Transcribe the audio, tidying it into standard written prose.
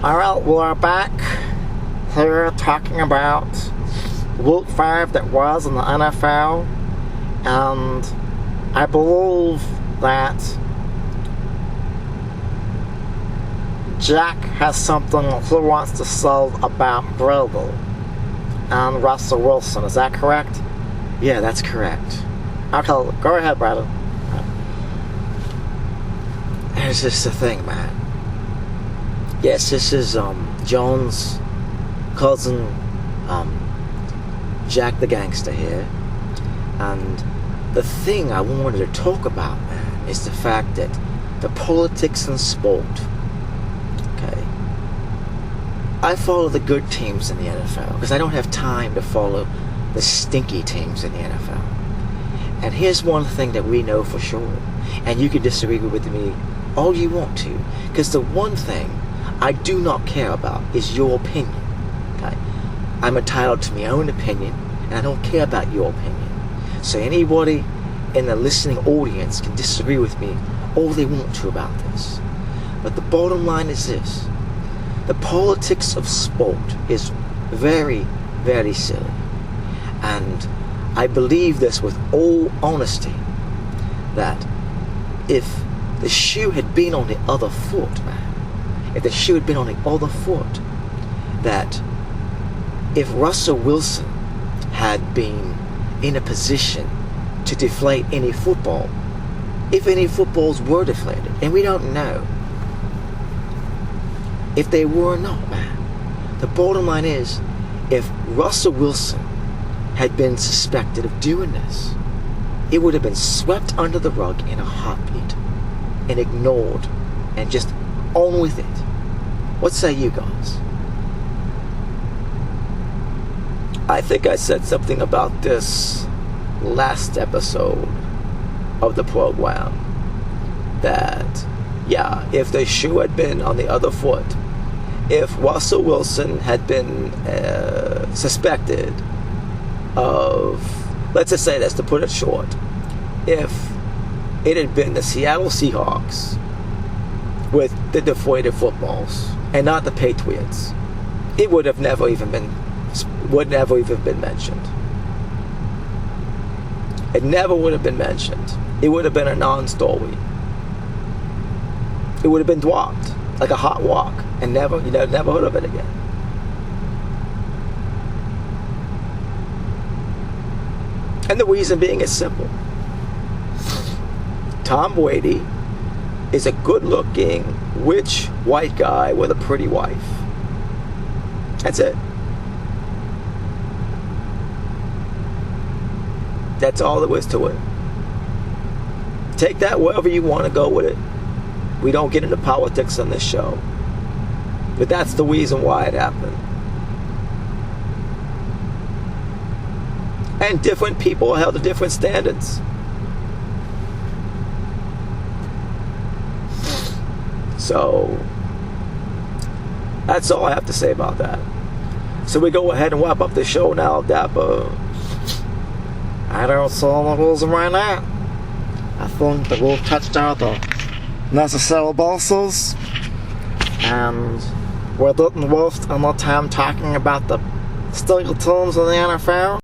Alright, we're back here talking about Week 5 that was in the NFL, and I believe that Jack has something he wants to say about Crud and Russell Wilson. Is that correct? Yeah, that's correct. Okay, go ahead, Brandon. Here's just the thing, man. Yes, this is John's cousin, Jack the Gangster here. And the thing I wanted to talk about, man, is the fact that the politics in sport. Okay. I follow the good teams in the NFL because I don't have time to follow the stinky teams in the NFL. And here's one thing that we know for sure, and you can disagree with me all you want to, because the one thing I do not care about is your opinion. Okay? I'm entitled to my own opinion, and I don't care about your opinion. So anybody in the listening audience can disagree with me all they want to about this. But the bottom line is this: the politics of sport is very, very silly. And I believe this with all honesty, that if the shoe had been on the other foot, man, if the shoe had been on the other foot, that if Russell Wilson had been in a position to deflate any football, if any footballs were deflated, and we don't know if they were or not, man, the bottom line is, if Russell Wilson had been suspected of doing this, it would have been swept under the rug in a heartbeat and ignored and just on with it. What say you guys? I think I said something about this last episode of the program, that yeah, if the shoe had been on the other foot, if Russell Wilson had been suspected of, let's just say this to put it short, if it had been the Seattle Seahawks with the deflated footballs and not the Patriots, it would never even been mentioned. It never would have been mentioned. It would have been a non-story. It would have been dropped like a hot rock, and never heard of it again. And the reason being is simple. Tom Brady is a good-looking, rich, white guy with a pretty wife. That's it. That's all there is to it. Take that wherever you want to go with it. We don't get into politics on this show. But that's the reason why it happened. And different people are held to different standards. So, that's all I have to say about that. So we go ahead and wrap up the show now, Dapper. I don't see any reason why not. I think that we've touched out the necessary bases, and we didn't waste any time talking about the still teams in the NFL.